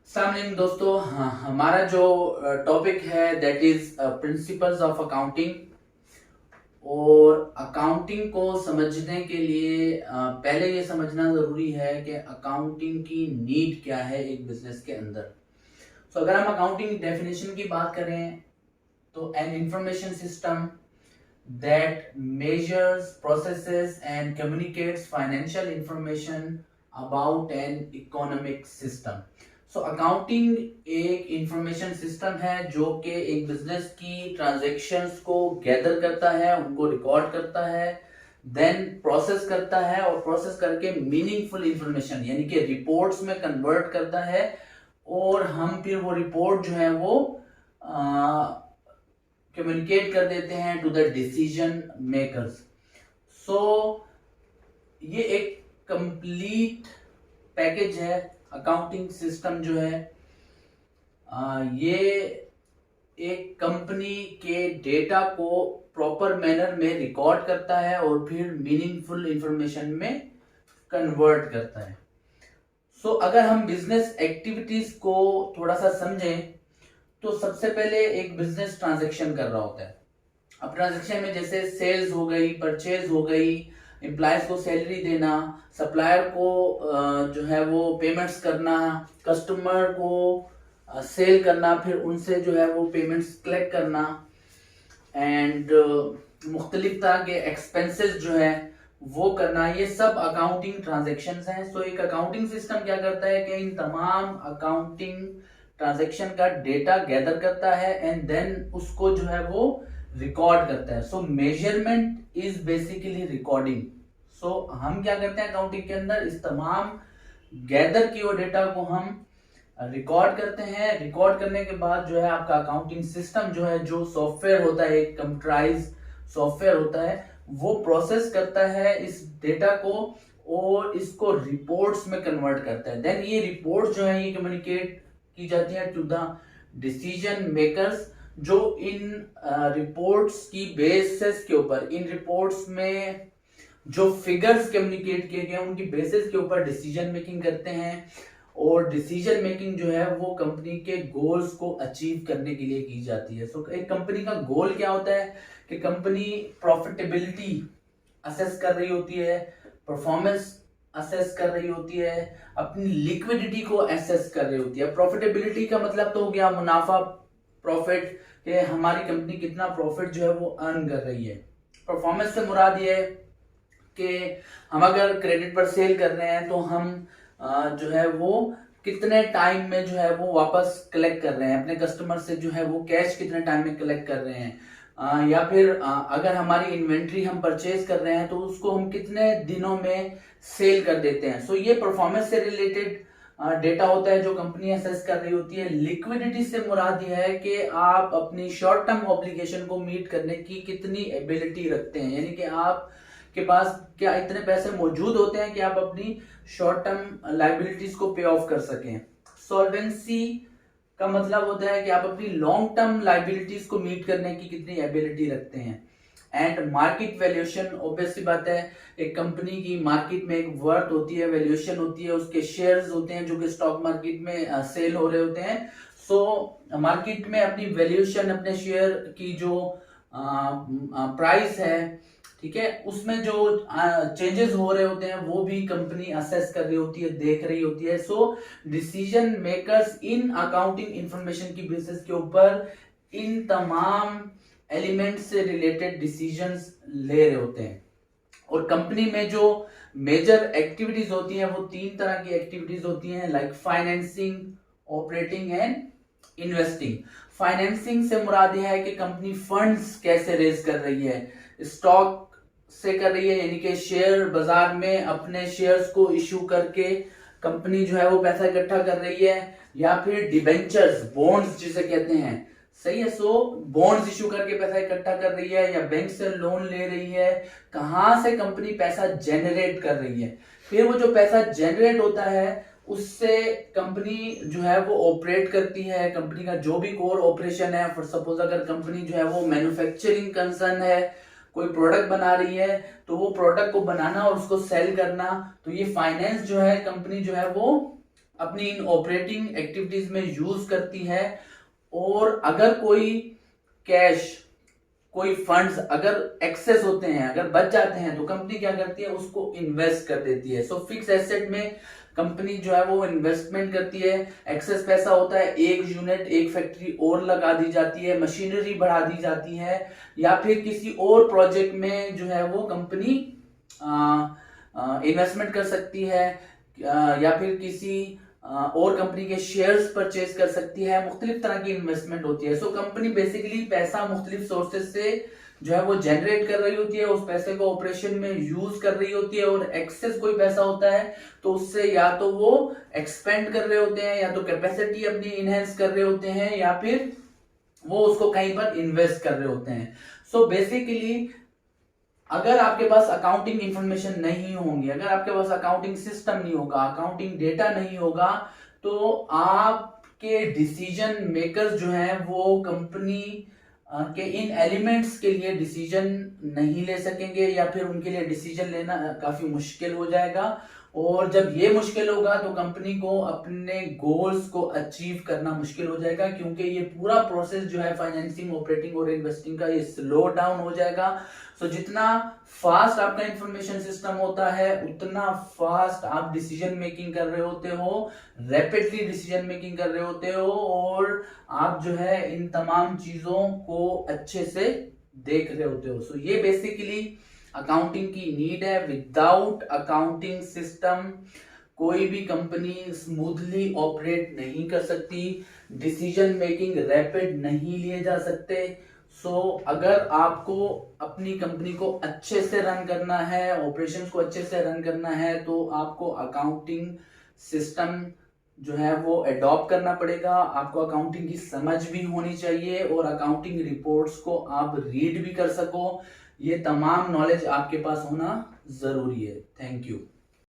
अस्सलाम वालेकुम दोस्तों। हाँ, हमारा जो टॉपिक है that is principles of accounting. और अकाउंटिंग को समझने के लिए पहले ये समझना ज़रूरी है कि अकाउंटिंग की नीड क्या है एक बिजनेस के अंदर। अगर हम अकाउंटिंग डेफिनेशन की बात करें तो an information system that measures, processes and communicates financial information about an economic system. Accounting एक इंफॉर्मेशन सिस्टम है जो कि एक बिजनेस की ट्रांजैक्शंस को गैदर करता है, उनको रिकॉर्ड करता है, देन प्रोसेस करता है और प्रोसेस करके मीनिंगफुल इंफॉर्मेशन यानी कि रिपोर्ट्स में कन्वर्ट करता है। और हम फिर वो रिपोर्ट जो है वो कम्युनिकेट कर देते हैं टू द डिसीजन मेकर्स। सो ये एक कंप्लीट पैकेज है। अकाउंटिंग सिस्टम जो है ये एक कंपनी के डेटा को प्रॉपर मैनर में रिकॉर्ड करता है और फिर मीनिंगफुल इंफॉर्मेशन में कन्वर्ट करता है। अगर हम बिजनेस एक्टिविटीज को थोड़ा सा समझें तो सबसे पहले एक बिजनेस ट्रांजैक्शन कर रहा होता है। अब ट्रांजैक्शन में जैसे सेल्स हो गई, परचेज हो गई, एम्प्लॉयज को सैलरी देना, सप्लायर को जो है वो पेमेंट्स करना, कस्टमर को सेल करना, फिर उनसे जो है वो पेमेंट्स कलेक्ट करना एंड मुख्तलिफ तरह के एक्सपेंसेस जो है वो करना, ये सब अकाउंटिंग ट्रांजैक्शंस हैं। एक अकाउंटिंग सिस्टम क्या करता है कि इन तमाम अकाउंटिंग ट्रांजैक्शन का डेटा गैदर करता है एंड देन उसको जो है वो रिकॉर्ड करता है। Measurement is basically recording. हम क्या करते हैं अकाउंटिंग के अंदर, इस तमाम गैदर की हुए डेटा को हम रिकॉर्ड करते हैं। रिकॉर्ड करने के बाद जो है आपका अकाउंटिंग सिस्टम जो है, जो सॉफ्टवेयर होता है, एक कंप्यूटराइज सॉफ्टवेयर होता है, वो प्रोसेस करता है इस डेटा को और इसको रिपोर्ट्स में कन्वर्ट करता है। देन ये रिपोर्ट जो है ये कम्युनिकेट की जाती है टू द डिसीजन मेकर्स, जो इन रिपोर्ट्स की बेसिस के ऊपर, इन रिपोर्ट्स में जो फिगर्स कम्युनिकेट किए गए उनकी बेसिस के ऊपर डिसीजन मेकिंग करते हैं। और डिसीजन मेकिंग जो है वो कंपनी के गोल्स को अचीव करने के लिए की जाती है। एक कंपनी का गोल क्या होता है कि कंपनी प्रॉफिटेबिलिटी असेस कर रही होती है, परफॉर्मेंस असेस कर रही होती है, अपनी लिक्विडिटी को असेस कर रही होती है। प्रॉफिटेबिलिटी का मतलब तो हो गया मुनाफा, प्रॉफिट, कि हमारी कंपनी कितना प्रॉफिट जो है वो अर्न कर रही है। परफॉर्मेंस से मुराद ये है कि हम अगर क्रेडिट पर सेल कर रहे हैं तो हम जो है वो कितने टाइम में जो है वो वापस कलेक्ट कर रहे हैं, अपने कस्टमर से जो है वो कैश कितने टाइम में कलेक्ट कर रहे हैं। या फिर अगर हमारी इन्वेंट्री हम परचेज कर रहे हैं तो उसको हम कितने दिनों में सेल कर देते हैं। ये परफॉर्मेंस से रिलेटेड डेटा होता है जो कंपनी असेस कर रही होती है। लिक्विडिटी से मुराद यह है कि आप अपनी शॉर्ट टर्म ऑब्लिगेशन को मीट करने की कितनी एबिलिटी रखते हैं, यानी कि आप के पास क्या इतने पैसे मौजूद होते हैं कि आप अपनी शॉर्ट टर्म लाइबिलिटीज को पे ऑफ कर सकें। सॉल्वेंसी का मतलब होता है कि आप अपनी लॉन्ग टर्म लाइबिलिटीज को मीट करने की कितनी एबिलिटी रखते हैं। एंड मार्केट वैल्यूएशन, ऑब्वियस सी बात है, एक कंपनी की मार्केट में एक वर्थ होती है, वैल्यूएशन होती है, उसके शेयर्स होते हैं जो कि स्टॉक मार्केट में सेल हो रहे होते हैं। मार्केट में अपनी वैल्यूएशन, अपने शेयर की जो प्राइस है, ठीक है, उसमें जो चेंजेस हो रहे होते हैं वो भी कंपनी असेस कर रही होती है, देख रही होती है। Decision makers in accounting information की बेसिस के ऊपर इन तमाम एलिमेंट से रिलेटेड डिसीजंस ले रहे होते हैं। और कंपनी में जो मेजर एक्टिविटीज होती हैं वो 3 तरह की एक्टिविटीज होती हैं, like financing, operating and investing. Financing से मुराद यह है कि कंपनी फंड्स कैसे रेज कर रही है, स्टॉक से कर रही है, यानी कि शेयर बाजार में अपने शेयर्स को इशू करके कंपनी जो है वो पैसा इकट्ठा कर रही है, या फिर डिबेंचर्स, बॉन्ड्स जिसे कहते हैं, सही है। बॉन्ड्स इशू करके पैसा इकट्ठा कर रही है या बैंक से लोन ले रही है। कहां से कंपनी पैसा जनरेट कर रही है, फिर वो जो पैसा जनरेट होता है उससे कंपनी जो है वो ऑपरेट करती है। कंपनी का जो भी कोर ऑपरेशन है, फॉर सपोज अगर कंपनी जो है वो मैन्युफैक्चरिंग कंसर्न है, कोई प्रोडक्ट बना रही है, तो वो प्रोडक्ट को बनाना और उसको सेल करना, तो ये फाइनेंस जो है कंपनी जो है वो अपनी इन ऑपरेटिंग एक्टिविटीज में यूज करती है। और अगर कोई कैश, कोई फंड्स अगर एक्सेस होते हैं, अगर बच जाते हैं, तो कंपनी क्या करती है, उसको इन्वेस्ट कर देती है। सो फिक्स एसेट में कंपनी जो है वो इन्वेस्टमेंट करती है। एक्सेस पैसा होता है, एक यूनिट, एक फैक्ट्री और लगा दी जाती है, मशीनरी बढ़ा दी जाती है, या फिर किसी और प्रोजेक्ट में जो है वो कंपनी इन्वेस्टमेंट कर सकती है, या फिर किसी और कंपनी के शेयर्स परचेज कर सकती है। मुख्तलिफ तरह की इन्वेस्टमेंट होती है। सो कंपनी बेसिकली पैसा मुख्तलिफ सोर्सेज से जो है वो जनरेट कर रही होती है, उस पैसे को ऑपरेशन में यूज कर रही होती है। और एक्सेस कोई पैसा होता है तो उससे या तो वो एक्सपेंड कर रहे होते हैं, या तो कैपेसिटी अपनी इनहेंस कर रहे होते हैं, या फिर वो उसको कहीं पर इन्वेस्ट कर रहे होते हैं। सो बेसिकली अगर आपके पास अकाउंटिंग इंफॉर्मेशन नहीं होंगी, अगर आपके पास अकाउंटिंग सिस्टम नहीं होगा, अकाउंटिंग डेटा नहीं होगा, तो आपके डिसीजन मेकर्स जो हैं वो कंपनी के इन एलिमेंट्स के लिए डिसीजन नहीं ले सकेंगे, या फिर उनके लिए डिसीजन लेना काफी मुश्किल हो जाएगा। और जब ये मुश्किल होगा तो कंपनी को अपने गोल्स को अचीव करना मुश्किल हो जाएगा, क्योंकि ये पूरा प्रोसेस जो है फाइनेंसिंग, ऑपरेटिंग और इन्वेस्टिंग का, ये स्लो डाउन हो जाएगा। सो जितना फास्ट आपका इंफॉर्मेशन सिस्टम होता है, उतना फास्ट आप डिसीजन मेकिंग कर रहे होते हो, रैपिडली डिसीजन मेकिंग कर रहे होते हो, और आप जो है इन तमाम चीजों को अच्छे से देख रहे होते हो। सो ये बेसिकली अकाउंटिंग की नीड है। विदाउट अकाउंटिंग सिस्टम कोई भी कंपनी स्मूथली ऑपरेट नहीं कर सकती, डिसीजन मेकिंग रैपिड नहीं लिए जा सकते। सो अगर आपको अपनी कंपनी को अच्छे से रन करना है, ऑपरेशंस को अच्छे से रन करना है, तो आपको अकाउंटिंग सिस्टम जो है वो अडॉप्ट करना पड़ेगा। आपको अकाउंटिंग की समझ भी होनी चाहिए, और अकाउंटिंग रिपोर्ट्स को आप रीड भी कर सको। ये तमाम नॉलेज आपके पास होना जरूरी है। Thank you.